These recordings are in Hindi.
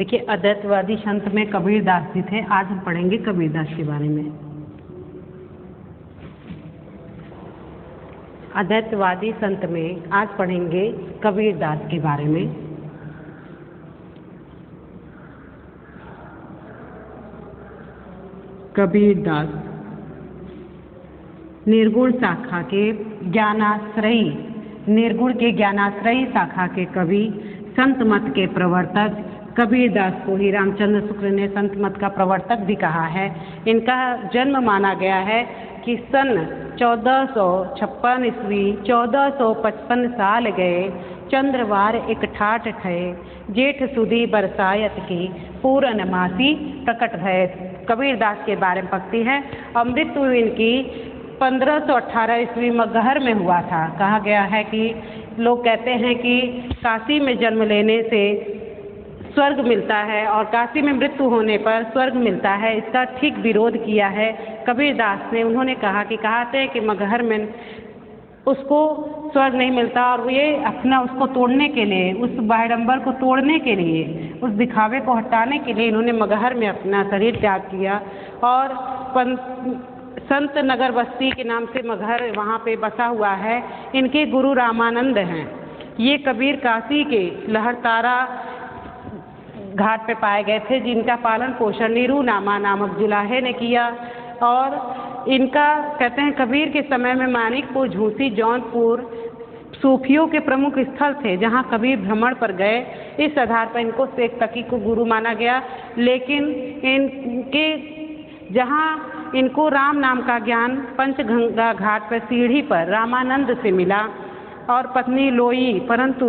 देखिए, अद्वैतवादी संत में कबीरदास जी थे। आज हम पढ़ेंगे कबीरदास के बारे में। अद्वैतवादी संत में आज पढ़ेंगे कबीरदास के बारे में। कबीरदास निर्गुण शाखा के ज्ञानाश्रयी, निर्गुण के ज्ञानाश्रयी शाखा के कवि, संत मत के प्रवर्तक। कबीरदास को ही रामचंद्र शुक्ल ने संत मत का प्रवर्तक भी कहा है। इनका जन्म माना गया है कि सन 1456 ईस्वी 1455 साल गए, चंद्रवार एक ठाठ ठये, जेठ सुदी बरसायत की पूरनमासी प्रकट भय। कबीरदास के बारे में पंक्ति है। और मृत्यु इनकी 1518 ईस्वी मगहर में हुआ था। कहा गया है कि लोग कहते हैं कि काशी में जन्म लेने से स्वर्ग मिलता है और काशी में मृत्यु होने पर स्वर्ग मिलता है। इसका ठीक विरोध किया है कबीरदास ने। उन्होंने कहा कि कहते हैं कि मगहर में उसको स्वर्ग नहीं मिलता और ये अपना उसको तोड़ने के लिए, उस बायडंबर को तोड़ने के लिए, उस दिखावे को हटाने के लिए इन्होंने मगहर में अपना शरीर त्याग किया। और संत नगर बस्ती के नाम से मगहर वहाँ पे बसा हुआ है। इनके गुरु रामानंद हैं। ये कबीर काशी के लहरतारा घाट पे पाए गए थे, जिनका पालन पोषण नीरू नामा नामक जुलाहे ने किया। और इनका कहते हैं कबीर के समय में मानिकपुर, झूसी, जौनपुर सूफियों के प्रमुख स्थल थे, जहाँ कबीर भ्रमण पर गए। इस आधार पर इनको शेख तकी को गुरु माना गया। लेकिन इनके जहाँ इनको राम नाम का ज्ञान पंचगंगा घाट पर सीढ़ी पर रामानंद से मिला। और पत्नी लोई, परंतु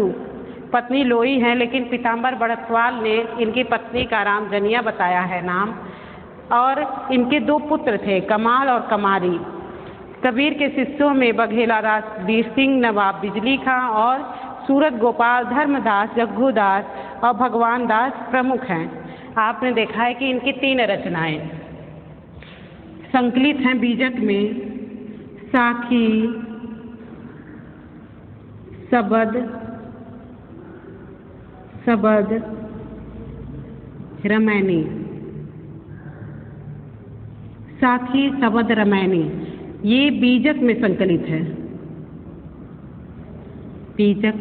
पत्नी लोई हैं, लेकिन पीताम्बर बड़कवाल ने इनकी पत्नी का राम जनिया बताया है नाम। और इनके 2 पुत्र थे, कमाल और कमारी। कबीर के शिष्यों में बघेला दास, वीर सिंह, नवाब बिजली खां और सूरत गोपाल, धर्मदास, जग्गूदास और भगवान दास प्रमुख हैं। आपने देखा है कि इनकी 3 रचनाएं संकलित हैं बीजक में। साखी, सबद, रमैनी। साखी, सबद, रमैनी ये बीजक में संकलित है। बीजक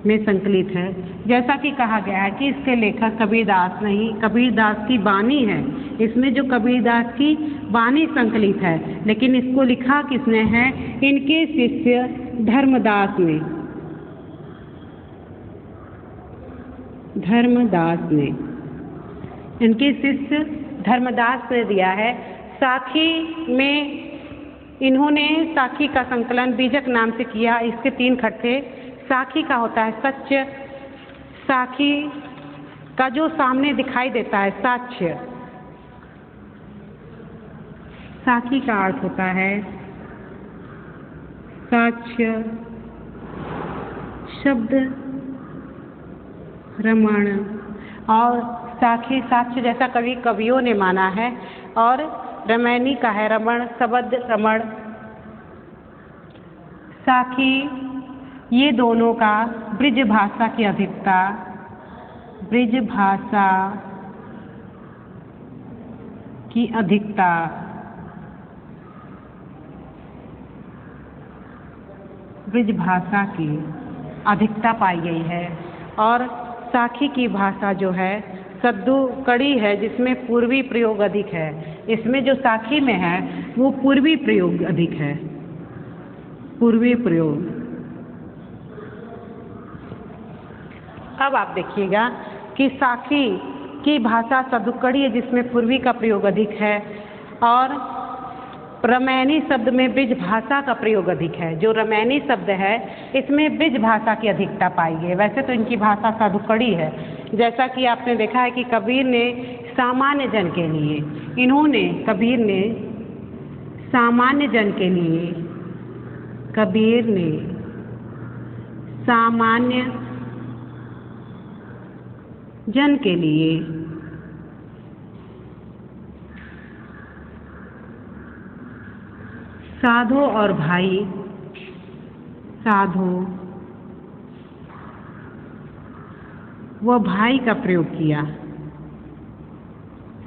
में संकलित है। जैसा कि कहा गया है कि इसके लेखक कबीरदास नहीं, कबीरदास की वाणी है। इसमें जो कबीरदास की वाणी संकलित है, लेकिन इसको लिखा किसने है? इनके शिष्य धर्मदास ने। इनके शिष्य धर्मदास ने दिया है। साखी में इन्होंने साखी का संकलन बीजक नाम से किया। इसके 3 खंड थे। साखी का होता है सत्य, साखी का जो सामने दिखाई देता है साक्ष्य। साखी का अर्थ होता है साक्ष्य, शब्द, रमण। और साखी साक्ष्य जैसा कवियों ने माना है। और रमैनी का है रमण, शब्द, रमण। साखी ये दोनों का ब्रिज भाषा की अधिकता, ब्रिज भाषा की अधिकता, ब्रिज भाषा की अधिकता पाई गई है। और साखी की भाषा जो है सद्दू कड़ी है, जिसमें पूर्वी प्रयोग अधिक है। इसमें जो साखी में है वो पूर्वी प्रयोग अधिक है, पूर्वी प्रयोग। अब आप देखिएगा कि साखी की भाषा सद्दुकड़ी है, जिसमें पूर्वी का प्रयोग अधिक है। और रमैनी शब्द में ब्रिज भाषा का प्रयोग अधिक है। जो रमैनी शब्द है इसमें ब्रिज भाषा की अधिकता पाई है। वैसे तो इनकी भाषा सद्दुकड़ी है। जैसा कि आपने देखा है कि कबीर ने सामान्य जन के लिए, कबीर ने सामान्य जन के लिए, कबीर ने सामान्य जन के लिए साधो और भाई, साधो व भाई का प्रयोग किया।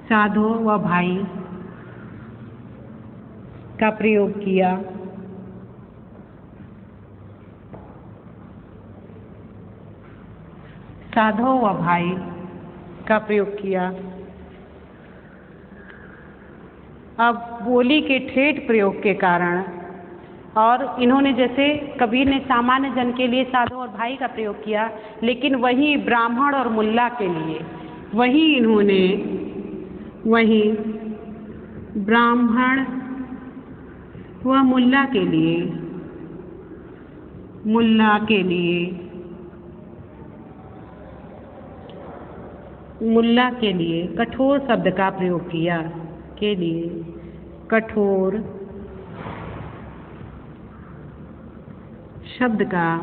साधो व भाई का प्रयोग किया। साधो व भाई का प्रयोग किया। अब बोली के ठेठ प्रयोग के कारण, और इन्होंने जैसे कबीर ने सामान्य जन के लिए साधो और भाई का प्रयोग किया, लेकिन वही ब्राह्मण और मुल्ला के लिए, वही ब्राह्मण व मुल्ला के लिए कठोर शब्द का प्रयोग किया। के लिए कठोर शब्द का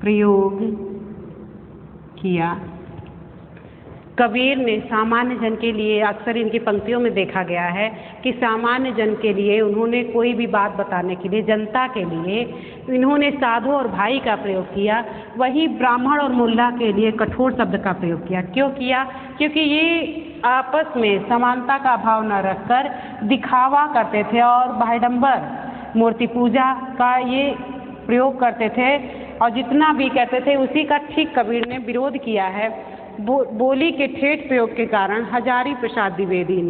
प्रयोग किया। कबीर ने सामान्य जन के लिए, अक्सर इनकी पंक्तियों में देखा गया है कि सामान्य जन के लिए उन्होंने कोई भी बात बताने के लिए, जनता के लिए इन्होंने साधो और भाई का प्रयोग किया। वही ब्राह्मण और मुल्ला के लिए कठोर शब्द का प्रयोग किया। क्यों किया? क्योंकि ये आपस में समानता का भाव न रखकर दिखावा करते थे और बाह्यडंबर मूर्ति पूजा का ये प्रयोग करते थे, और जितना भी कहते थे उसी का ठीक कबीर ने विरोध किया है। बोली के ठेठ प्रयोग के कारण हजारी प्रसाद द्विवेदी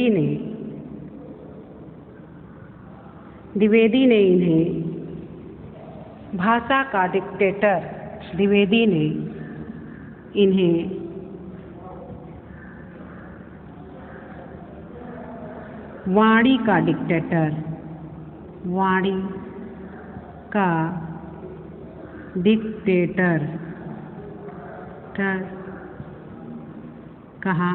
ने इन्हें भाषा का डिक्टेटर, द्विवेदी ने इन्हें वाणी का डिक्टेटर कहा।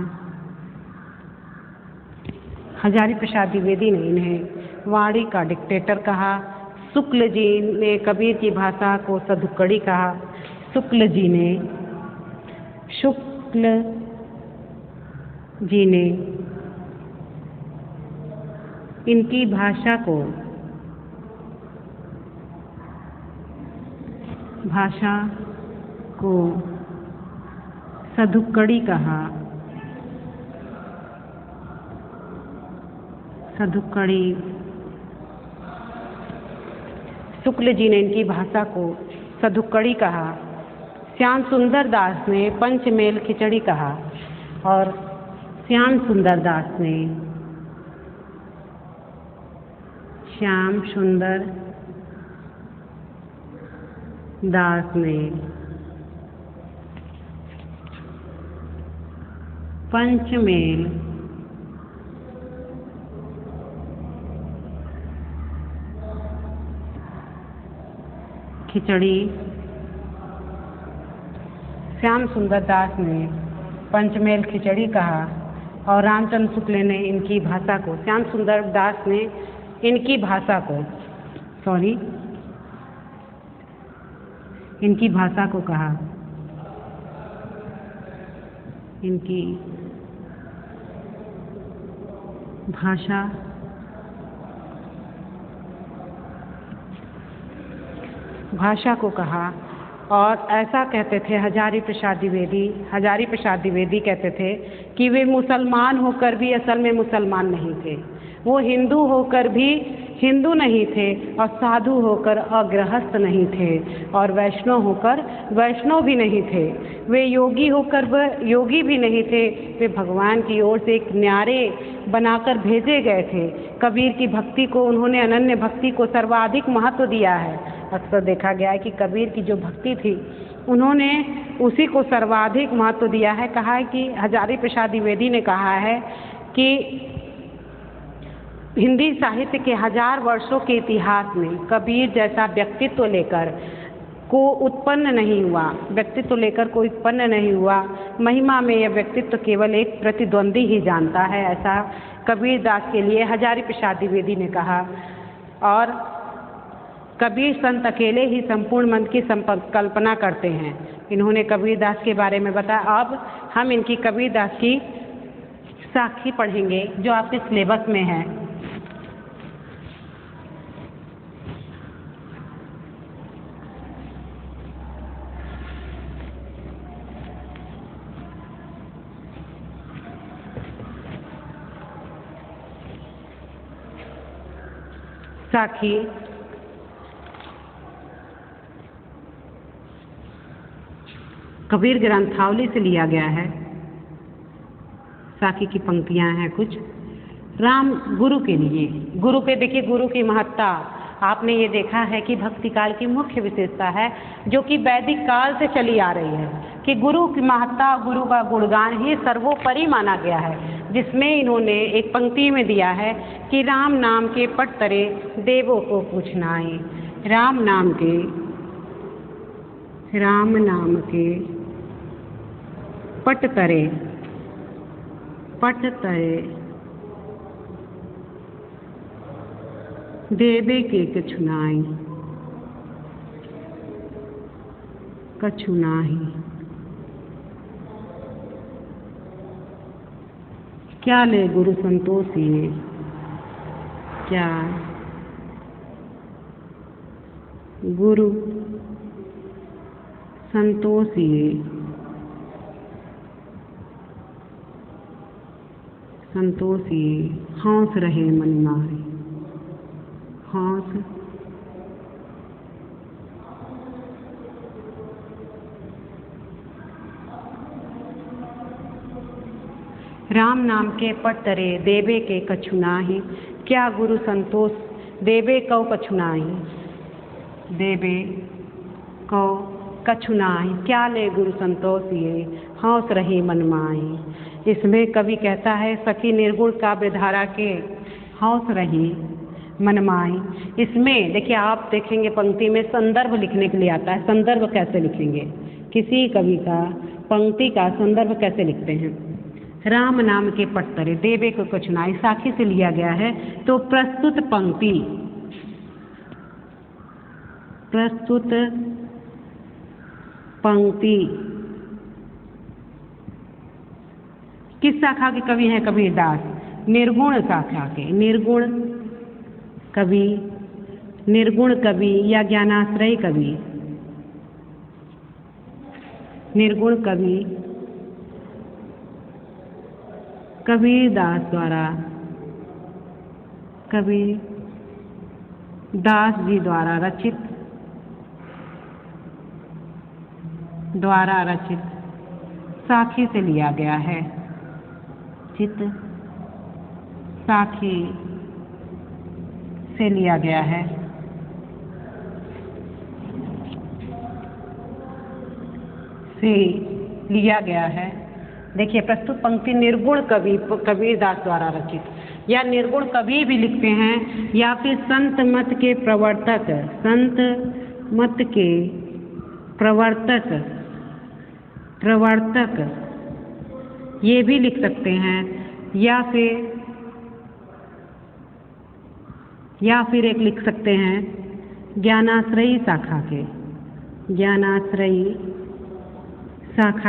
हजारी प्रसाद द्विवेदी ने इन्हें वाणी का डिक्टेटर कहा। शुक्ल जी ने कबीर की भाषा को सधुक्कड़ी कहा। शुक्ल जी ने इनकी भाषा को सधुक्कड़ी कहा। शुक्ल जी ने इनकी भाषा को सधुक्कड़ी कहा। श्याम सुंदर दास ने पंचमेल खिचड़ी कहा, और श्याम सुंदर दास ने पंचमेल खिचड़ी, श्याम सुंदर दास ने पंचमेल खिचड़ी कहा, और रामचंद्र शुक्ल ने इनकी भाषा को, श्याम सुंदर दास ने इनकी भाषा को कहा। इनकी भाषा को कहा। और ऐसा कहते थे हजारी प्रसाद द्विवेदी कहते थे कि वे मुसलमान होकर भी असल में मुसलमान नहीं थे। वो हिंदू होकर भी हिंदू नहीं थे, और साधु होकर अगृहस्थ नहीं थे, और वैष्णव होकर वैष्णव भी नहीं थे। वे योगी होकर योगी भी नहीं थे। वे भगवान की ओर से एक न्यारे बनाकर भेजे गए थे। कबीर की भक्ति को, उन्होंने अनन्य भक्ति को सर्वाधिक महत्व दिया है। अक्सर देखा गया है कि कबीर की जो भक्ति थी उन्होंने उसी को सर्वाधिक महत्व दिया है। कहा है कि हजारी प्रसाद द्विवेदी ने कहा है कि हिंदी साहित्य के 1000 वर्षों के इतिहास में कबीर जैसा व्यक्तित्व लेकर कोई उत्पन्न नहीं हुआ। महिमा में यह व्यक्तित्व केवल एक प्रतिद्वंदी ही जानता है, ऐसा कबीर दास के लिए हजारी प्रसाद द्विवेदी ने कहा। और कबीर संत अकेले ही संपूर्ण मन की कल्पना करते हैं। इन्होंने कबीर दास के बारे में बताया। अब हम इनकी कबीर दास की साखी पढ़ेंगे जो आपके सिलेबस में है। साखी कबीर ग्रंथावली से लिया गया है। साखी की पंक्तियां हैं कुछ। राम गुरु के लिए, गुरु के देखिए, गुरु की महत्ता आपने ये देखा है कि भक्ति काल की मुख्य विशेषता है जो कि वैदिक काल से चली आ रही है कि गुरु की महत्ता, गुरु का गुणगान ही सर्वोपरि माना गया है, जिसमें इन्होंने एक पंक्ति में दिया है कि राम नाम के पट तरे देवों को पूछनाए। राम नाम के पट तरे देवे के कछु नाही। क्या ले गुरु संतोषिए, क्या गुरु संतोषिए, हौस रहे मन मारे, हौस राम नाम के पट तरे देवे के कछु नाही। क्या गुरु संतोष देवे कौ कछु नाही, देवे कौ कछु नाही। क्या ले गुरु संतोष ये हौस रही मन माई। इसमें कवि कहता है सखी निर्गुण काव्य धारा के हौस रही मन माई। इसमें देखिए, आप देखेंगे पंक्ति में संदर्भ लिखने के लिए आता है। संदर्भ कैसे लिखेंगे, किसी कवि का पंक्ति का संदर्भ कैसे लिखते हैं। राम नाम के पट तरे देवे को कछु नाही, साखी से लिया गया है। तो प्रस्तुत पंक्ति किस शाखा के कवि हैं? कबीरदास। निर्गुण शाखा के, निर्गुण कवि या ज्ञानाश्रयी कवि। निर्गुण कवि कबीरदास जी द्वारा रचित साखी से लिया गया है। साखी से लिया गया है। देखिए, प्रस्तुत पंक्ति निर्गुण कवि कबीरदास द्वारा रचित, या निर्गुण कवि भी लिखते हैं, या फिर संत मत के प्रवर्तक ये भी लिख सकते हैं, या फिर एक लिख सकते हैं ज्ञानाश्रयी शाखा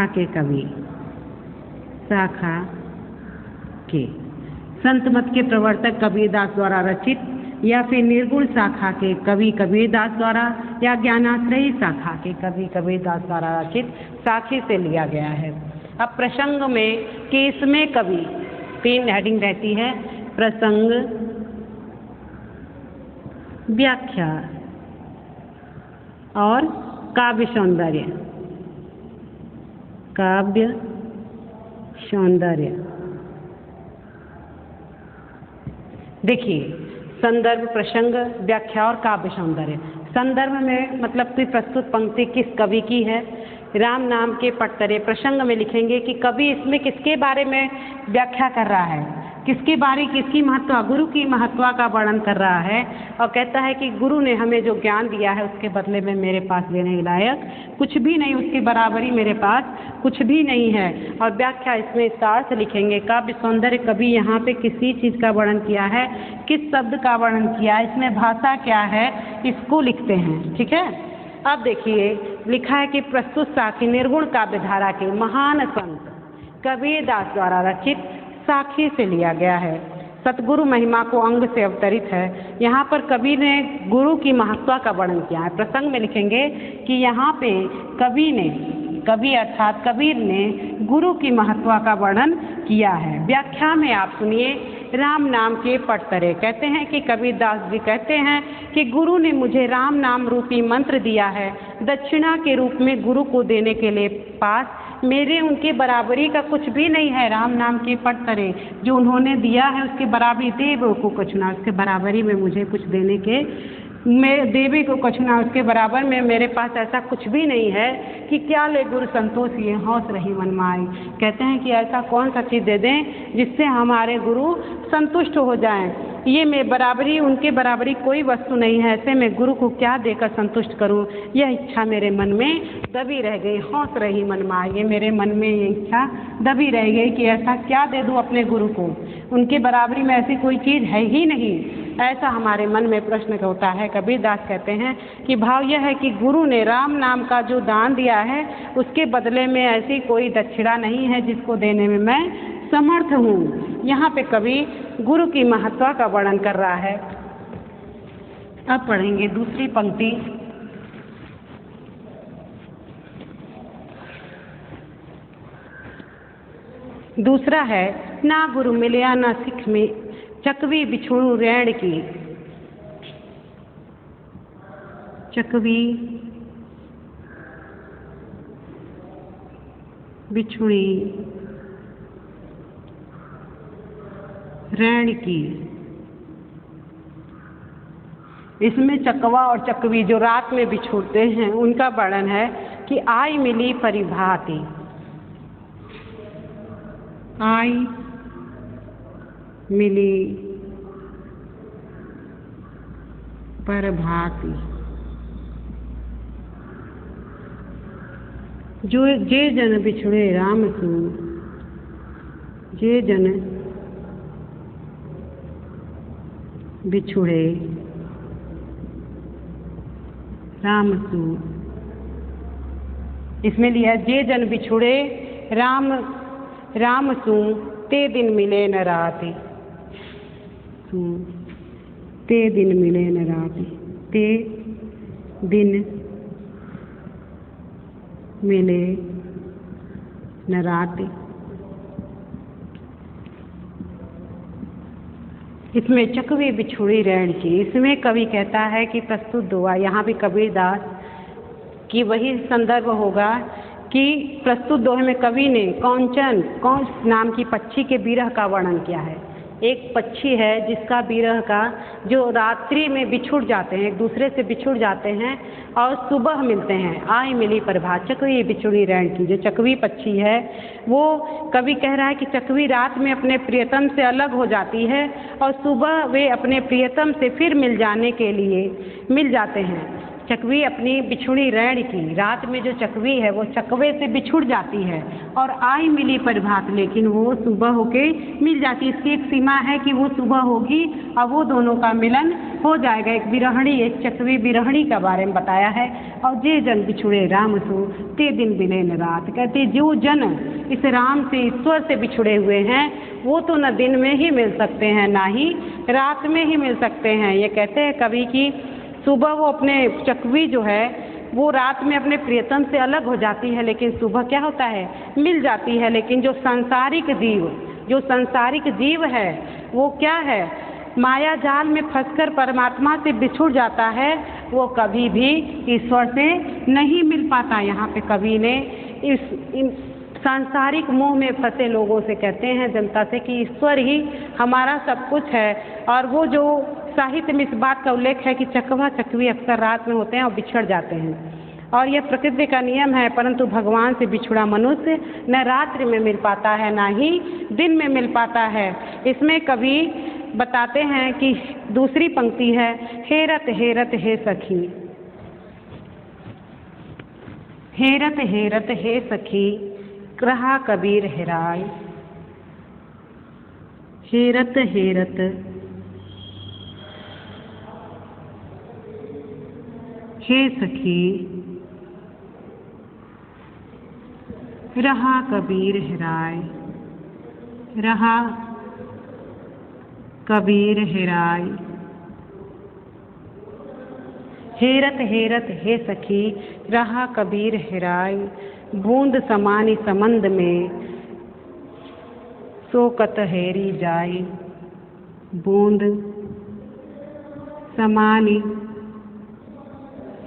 के कवि, संत मत के प्रवर्तक कबीरदास द्वारा रचित, या फिर निर्गुण शाखा के कवि कबीरदास द्वारा, या ज्ञानाश्रयी शाखा के कवि कबीरदास द्वारा रचित साखी से लिया गया है। अब प्रसंग में कि इसमें कवि 3 हेडिंग रहती है: प्रसंग, व्याख्या और काव्य सौंदर्य। देखिए, संदर्भ, प्रसंग, व्याख्या और काव्य सौंदर्य। संदर्भ में मतलब कि प्रस्तुत पंक्ति किस कवि की है। राम नाम के पट तरे प्रसंग में लिखेंगे कि कवि इसमें किसके बारे में व्याख्या कर रहा है, किसकी महत्व, गुरु की महत्व का वर्णन कर रहा है, और कहता है कि गुरु ने हमें जो ज्ञान दिया है उसके बदले में मेरे पास देने के लायक कुछ भी नहीं, उसकी बराबरी मेरे पास कुछ भी नहीं है। और व्याख्या इसमें सार से लिखेंगे। काव्य सौंदर्य, कवि यहाँ पे किसी चीज़ का वर्णन किया है, किस शब्द का वर्णन किया है, इसमें भाषा क्या है, इसको लिखते हैं। ठीक है। अब देखिए, लिखा है कि प्रस्तुत साखी निर्गुण काव्य धारा के महान संत कबीरदास द्वारा रचित साखी से लिया गया है। सतगुरु महिमा को अंग से अवतरित है। यहाँ पर कवि ने गुरु की महत्ता का वर्णन किया है। प्रसंग में लिखेंगे कि यहाँ पे कवि अर्थात कबीर ने गुरु की महत्ता का वर्णन किया है। व्याख्या में आप सुनिए, राम नाम के पट तरे। कहते हैं कि कबीरदास जी कहते हैं कि गुरु ने मुझे राम नाम रूपी मंत्र दिया है। दक्षिणा के रूप में गुरु को देने के लिए पास मेरे उनके बराबरी का कुछ भी नहीं है। राम नाम के पट तरे जो उन्होंने दिया है उसके बराबरी देव को कुछ ना, उसके बराबरी में मुझे कुछ देने के, मैं देवी को कुछ ना, उसके बराबर में मेरे पास ऐसा कुछ भी नहीं है कि क्या ले गुरु संतोष ये हौस रही मन माई। कहते हैं कि ऐसा कौन सा चीज़ दे दें जिससे हमारे गुरु संतुष्ट हो जाएं। ये मैं बराबरी, उनके बराबरी कोई वस्तु नहीं है, ऐसे मैं गुरु को क्या देकर संतुष्ट करूं। यह इच्छा मेरे मन में दबी रह गई, हौस रही मन माई। ये मेरे मन में ये इच्छा दबी रह गई कि ऐसा क्या दे दूं अपने गुरु को, उनके बराबरी में ऐसी कोई चीज़ है ही नहीं। ऐसा हमारे मन में प्रश्न होता है। कबीरदास कहते हैं कि भाव यह है कि गुरु ने राम नाम का जो दान दिया है उसके बदले में ऐसी कोई दक्षिणा नहीं है जिसको देने में मैं समर्थ हूँ। यहाँ पे कवि गुरु की महत्ता का वर्णन कर रहा है। अब पढ़ेंगे दूसरी पंक्ति। दूसरा है, ना गुरु मिलिया ना सिख में चकवी बिछुड़ू रैण की। चकवी बिछुड़ी रैण की। इसमें चकवा और चकवी जो रात में बिछुड़ते हैं उनका वर्णन है कि आई मिली परिभाति। आई मिली परभाति। जो जे जन बिछुड़े राम सु, जे जन बिछुड़े राम सु। इसमें लिया जे जन बिछुड़े राम सु ते दिन मिले न राति। ते दिन मिले न राति, ते दिन मिले न राति। इसमें चकवी बिछुड़ी रैण की। इसमें कवि कहता है कि प्रस्तुत दुआ, यहाँ भी कबीरदास की वही संदर्भ होगा कि प्रस्तुत दोहे में कवि ने कौन नाम की पक्षी के विरह का वर्णन किया है। एक पक्षी है जिसका विरह का, जो रात्रि में बिछुड़ जाते हैं, एक दूसरे से बिछुड़ जाते हैं और सुबह मिलते हैं। आई मिली प्रभात, चकवी बिछुड़ी रैण की। जो चकवी पक्षी है वो कवि कह रहा है कि चकवी रात में अपने प्रियतम से अलग हो जाती है और सुबह वे अपने प्रियतम से फिर मिल जाने के लिए मिल जाते हैं। चकवी अपनी बिछुड़ी रैण की, रात में जो चकवी है वो चकवे से बिछुड़ जाती है और आई मिली प्रभात, लेकिन वो सुबह होके मिल जाती है। इसकी एक सीमा है कि वो सुबह होगी और वो दोनों का मिलन हो जाएगा। एक बिरहणी, एक चकवी बिरहणी का बारे में बताया है। और जे जन बिछुड़े राम सु ते दिन बिले न रात। कहते जो जन इस राम से, ईश्वर से बिछुड़े हुए हैं वो तो न दिन में ही मिल सकते हैं ना ही रात में ही मिल सकते हैं। ये कहते हैं कवि की सुबह वो अपने चकवी जो है वो रात में अपने प्रियतम से अलग हो जाती है, लेकिन सुबह क्या होता है, मिल जाती है। लेकिन जो सांसारिक जीव है वो क्या है, माया जाल में फंसकर परमात्मा से बिछुड़ जाता है, वो कभी भी ईश्वर से नहीं मिल पाता। यहाँ पे कवि ने इन सांसारिक मोह में फंसे लोगों से कहते हैं, जनता से, कि ईश्वर ही हमारा सब कुछ है। और वो जो साहित्य में इस बात का उल्लेख है कि चकवा चकवी अक्सर रात में होते हैं और बिछड़ जाते हैं और यह प्रकृति का नियम है। परंतु भगवान से बिछुड़ा मनुष्य न रात्रि में मिल पाता है ना ही दिन में मिल पाता है। इसमें कवि बताते हैं कि दूसरी पंक्ति है, हेरत हेरत हे सखी। हेरत हेरत हे सखी रहा कबीर हेराय। हेरत हेरत हे सखी रहा कबीर हेराय। रहा कबीर हेराय। हेरत हेरत हे सखी रहा कबीर हेराय, बूंद समानी समंद में सोकत हेरी जाय। बूंद समानी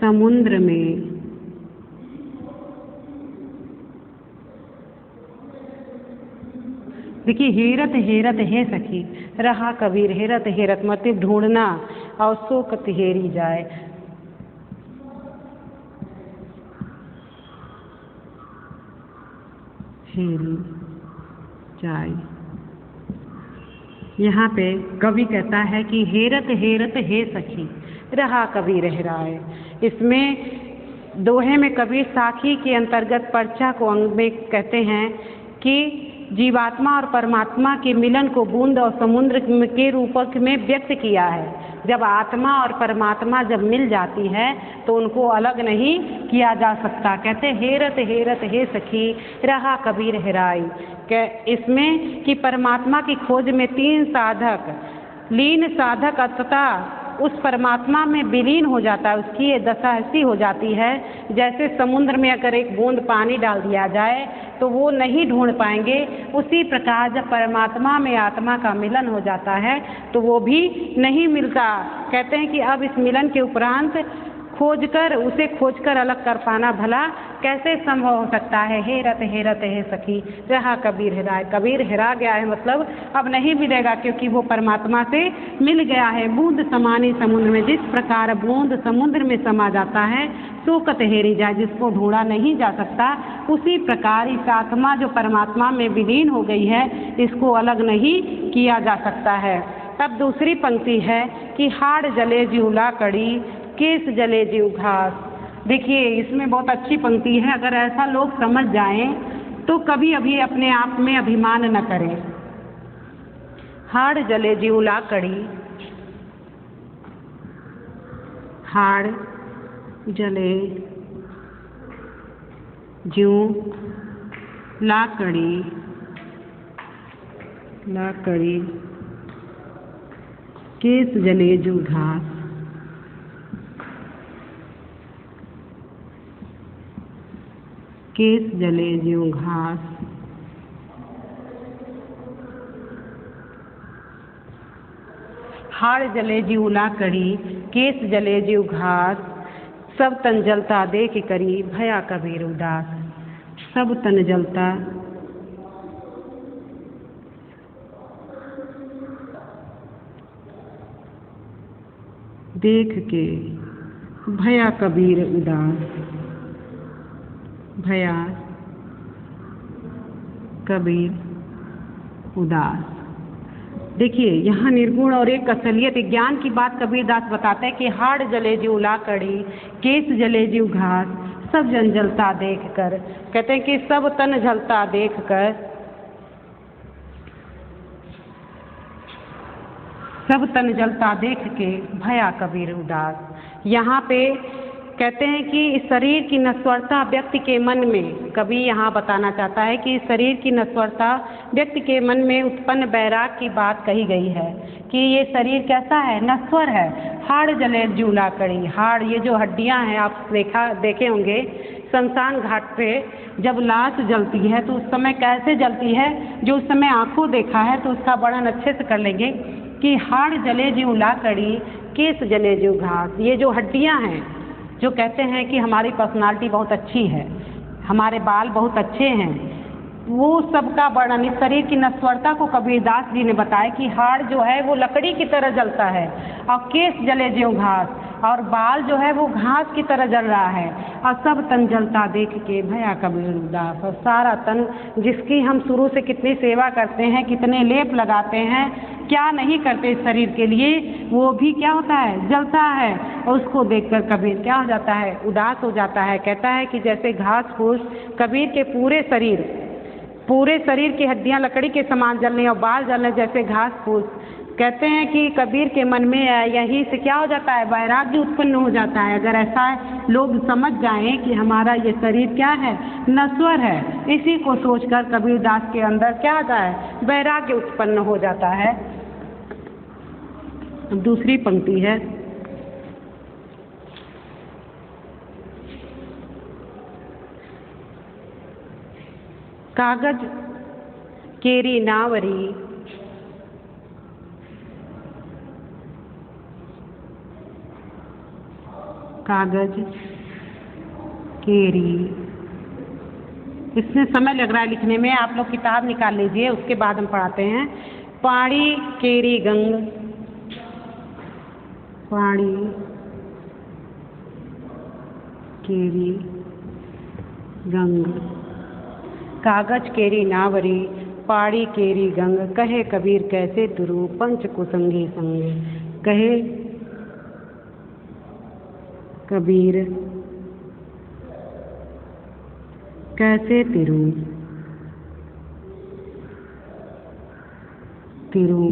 समुद्र में देखिए, हेरत हेरत हे सखी रहा कबीर, हेरत हेरत मतलब ढूंढना, और सोकत हेरी जाए, हेरी जाए। यहाँ पे कवि कहता है कि हेरत हेरत हे सखी रहा कबीर हेराय। इसमें दोहे में कबीर साखी के अंतर्गत पर्चा को अंग में कहते हैं कि जीवात्मा और परमात्मा के मिलन को बूंद और समुद्र के रूपक में व्यक्त किया है। जब आत्मा और परमात्मा जब मिल जाती है तो उनको अलग नहीं किया जा सकता। कहते हेरत हेरत हे सखी रहा कबीर हेराय। इसमें कि परमात्मा की खोज में तीन साधक लीन साधक अतः उस परमात्मा में विलीन हो जाता है। उसकी ये दशा ऐसी हो जाती है जैसे समुद्र में अगर एक बूंद पानी डाल दिया जाए तो वो नहीं ढूंढ पाएंगे। उसी प्रकार जब परमात्मा में आत्मा का मिलन हो जाता है तो वो भी नहीं मिलता। कहते हैं कि अब इस मिलन के उपरांत उसे खोजकर अलग कर पाना भला कैसे संभव हो सकता है। हेरत हेरत हे सखी रहा कबीर हेराय। कबीर हेरा गया है मतलब अब नहीं मिलेगा, क्योंकि वो परमात्मा से मिल गया है। बूंद समानी समुद्र में, जिस प्रकार बूंद समुद्र में समा जाता है सोकत हेरी जाए, जिसको ढूंढा नहीं जा सकता, उसी प्रकार इस आत्मा जो परमात्मा में विलीन हो गई है इसको अलग नहीं किया जा सकता है। तब दूसरी पंक्ति है कि हाड़ जले जिउला कड़ी, केस जले जीव घास। देखिए, इसमें बहुत अच्छी पंक्ति है। अगर ऐसा लोग समझ जाएं तो कभी अभी अपने आप में अभिमान न करें। हाड़ जले जिउला कड़ी, हाड़ जले जीव लाकड़ी, लाकड़ी केस जले जीव घास। केस जले ज्यों घास। हाड़ जले जीव लाकड़ी, केस जले जीव घास, सब तन जलता देख करी भया कबीर उदास। सब तन जलता देख के भया कबीर उदास। भया कबीर उदास। देखिए, यहाँ निर्गुण और एक असलियत ज्ञान की बात कबीरदास बताते हैं कि हाड़ जले जीव लाकड़ी, केस जले जीव घास, सब जन जलता देख कर। कहते हैं कि सब तन जलता देख कर, सब तन जलता देख के भया कबीर उदास। यहाँ पे कहते हैं कि इस शरीर की नश्वरता व्यक्ति के मन में, कवि यहाँ बताना चाहता है कि शरीर की नश्वरता व्यक्ति के मन में उत्पन्न वैराग की बात कही गई है कि ये शरीर कैसा है, नश्वर है। हाड़ जले जीव लाकड़ी, हाड़ ये जो हड्डियाँ हैं आप देखे होंगे शमशान घाट पे जब लाश जलती है तो उस समय कैसे जलती है, जो उस समय आंखों देखा है तो उसका वर्णन अच्छे से कर लेंगे कि हाड़ जले जीव लाकड़ी, केस जले जीव घास। ये जो हड्डियाँ हैं जो कहते हैं कि हमारी पर्सनालिटी बहुत अच्छी है, हमारे बाल बहुत अच्छे हैं, वो सबका वर्णन इस शरीर की नश्वरता को कबीरदास जी ने बताया कि हाड़ जो है वो लकड़ी की तरह जलता है और केस जले ज्यों घास, और बाल जो है वो घास की तरह जल रहा है। और सब तन जलता देख के भया कबीर उदास। और सारा तन जिसकी हम शुरू से कितनी सेवा करते हैं, कितने लेप लगाते हैं, क्या नहीं करते इस शरीर के लिए, वो भी क्या होता है, जलता है। और उसको देखकर कबीर क्या हो जाता है, उदास हो जाता है। कहता है कि जैसे घास फूस कबीर के पूरे शरीर की हड्डियां लकड़ी के समान जलने और बाल जलने, जैसे घास फूस कहते हैं कि कबीर के मन में यहीं से क्या हो जाता है, वैराग्य उत्पन्न हो जाता है। अगर ऐसा लोग समझ जाएं कि हमारा ये शरीर क्या है, नश्वर है, इसी को सोचकर कबीरदास के अंदर क्या आता है, वैराग्य उत्पन्न हो जाता है। दूसरी पंक्ति है, कागज केरी नावरी, कागज केरी, इसमें समय लग रहा है लिखने में, आप लोग किताब निकाल लीजिए, उसके बाद हम पढ़ाते हैं। पाड़ी केरी गंग, पाड़ी केरी गंग, कागज केरी नावरी, पाड़ी केरी गंग, कहे कबीर कैसे तुरु पंच कुसंगी संग, कहे कबीर कैसे तिरू, तिरू,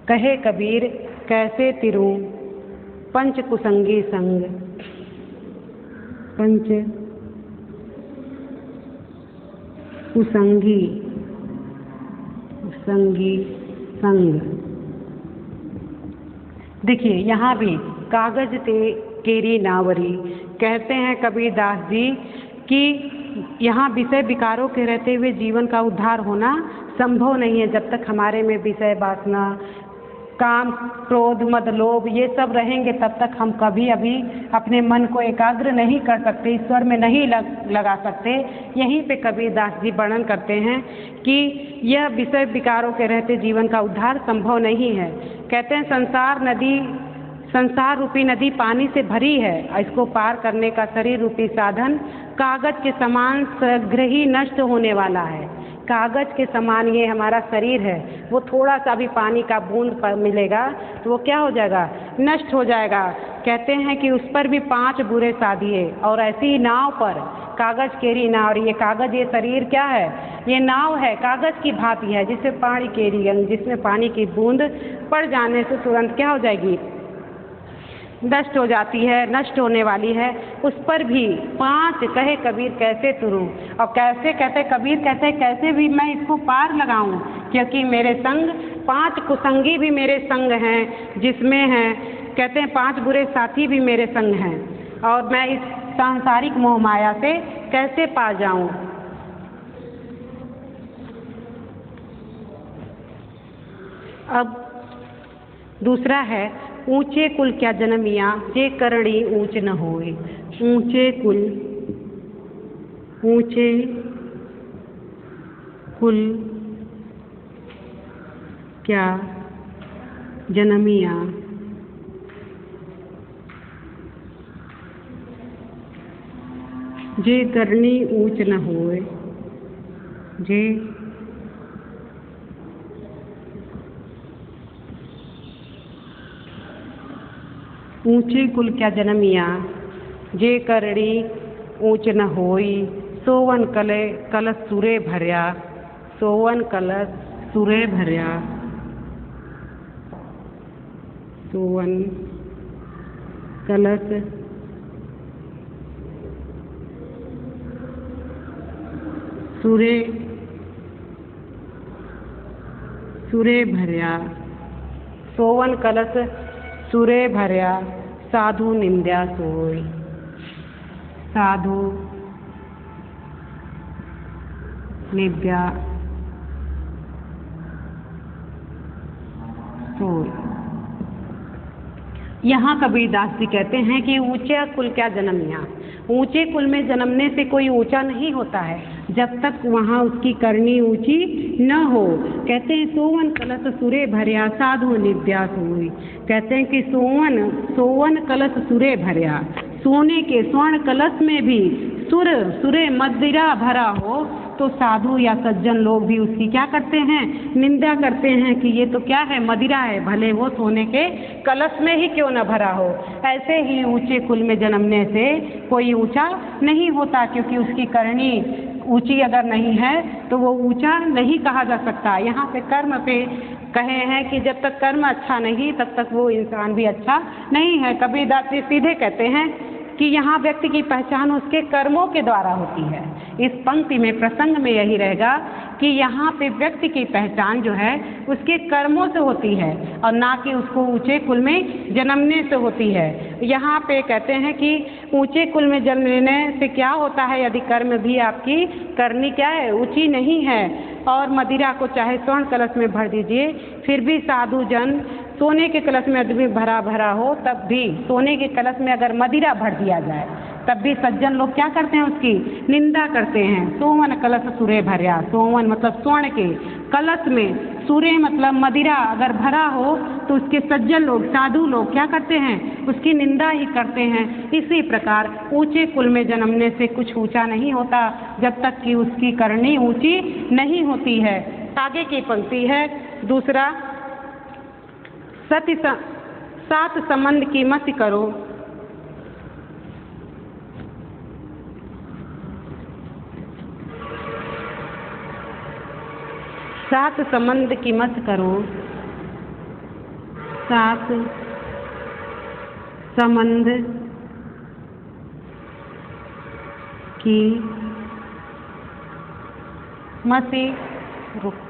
कहे कबीर कैसे तिरू पंच कुसंगी संग, पंच कुसंगी संगी संग। देखिए यहाँ भी कागज ते केरी नावरी, कहते हैं कबीरदास जी कि यहाँ विषय विकारों के रहते हुए जीवन का उद्धार होना संभव नहीं है। जब तक हमारे में विषय वासना, काम, क्रोध, मद, लोभ ये सब रहेंगे, तब तक हम कभी अभी अपने मन को एकाग्र नहीं कर सकते, ईश्वर में नहीं लगा सकते। यहीं पे कबीरदास जी वर्णन करते हैं कि यह विषय विकारों के रहते जीवन का उद्धार संभव नहीं है। कहते हैं संसार रूपी नदी पानी से भरी है, इसको पार करने का शरीर रूपी साधन कागज के समान शीघ्र ही नष्ट होने वाला है। कागज के समान ये हमारा शरीर है, वो थोड़ा सा भी पानी का बूंद पर मिलेगा तो वो क्या हो जाएगा, नष्ट हो जाएगा। कहते हैं कि उस पर भी 5 बुरे साधिए, और ऐसी ही नाव पर, कागज केरी नाव, और ये कागज, ये शरीर क्या है, ये नाव है, कागज की भांति है, जिससे पानी केरी गंग, जिसमें पानी की बूंद पड़ जाने से तुरंत क्या हो जाएगी, नष्ट हो जाती है, नष्ट होने वाली है। उस पर भी 5 कहे कबीर कैसे तुरूं, और कैसे कहते कबीर, कहते कैसे भी मैं इसको पार लगाऊं, क्योंकि मेरे संग 5 कुसंगी भी मेरे संग हैं, जिसमें हैं, कहते हैं 5 बुरे साथी भी मेरे संग हैं, और मैं इस सांसारिक मोह माया से कैसे पार जाऊं। अब दूसरा है, ऊंचे कुल क्या जन्मिया जे करणी ऊंच न होए, ऊंचे कुल क्या जन्मिया जे करणी ऊंच न होए, जे ऊंचे कुल क्या जन्मिया जे करणी ऊंच न होई, सोवन कलश सुरे भरिया, सोवन कलश सुरे भरिया, सोवन कलश सुरे भरिया, सोवन कलश सुरे भरिया, साधु निंद्या सोई, साधु निंद्या सोई। यहाँ कबीरदास जी कहते हैं कि ऊंचे कुल क्या जन्मिया, ऊंचे कुल में जन्मने से कोई ऊंचा नहीं होता है जब तक वहाँ उसकी करनी ऊंची न हो। कहते हैं सोवन कलश सुरे भरिया, साधु निद्या सोई। कहते हैं कि सोवन कलश सुरे भरिया, सोने के स्वर्ण कलश में भी सुरे मदिरा भरा हो तो साधु या सज्जन लोग भी उसकी क्या करते हैं, निंदा करते हैं कि ये तो क्या है, मदिरा है, भले वो सोने के कलश में ही क्यों न भरा हो। ऐसे ही ऊंचे कुल में जन्मने से कोई ऊंचा नहीं होता, क्योंकि उसकी करनी ऊंची अगर नहीं है तो वो ऊंचा नहीं कहा जा सकता। यहाँ पे कर्म पे कहे हैं कि जब तक कर्म अच्छा नहीं तब तक वो इंसान भी अच्छा नहीं है। कबीरदास जी सीधे कहते हैं कि यहाँ व्यक्ति की पहचान उसके कर्मों के द्वारा होती है। इस पंक्ति में प्रसंग में यही रहेगा कि यहाँ पे व्यक्ति की पहचान जो है उसके कर्मों से होती है और ना कि उसको ऊंचे कुल में जन्मने से होती है। यहाँ पे कहते हैं कि ऊंचे कुल में जन्म लेने से क्या होता है, यदि कर्म भी आपकी करनी क्या है, ऊंची नहीं है। और मदिरा को चाहे स्वर्ण कलश में भर दीजिए फिर भी साधु जन, सोने के कलश में यदि भरा भरा हो तब भी, सोने के कलश में अगर मदिरा भर दिया जाए तब भी सज्जन लोग क्या करते हैं, उसकी निंदा करते हैं। सोवन कलश सुरे भरिया, सोवन मतलब स्वर्ण के कलश में, सूर्य मतलब मदिरा अगर भरा हो तो उसके सज्जन लोग, साधु लोग क्या करते हैं, उसकी निंदा ही करते हैं। इसी प्रकार ऊंचे कुल में जन्मने से कुछ ऊंचा नहीं होता जब तक कि उसकी करनी ऊंची नहीं होती है। आगे की पंक्ति है दूसरा, सात संबंध की मत करो, सात संबंध की मत करो, सात संबंध की मत, रुक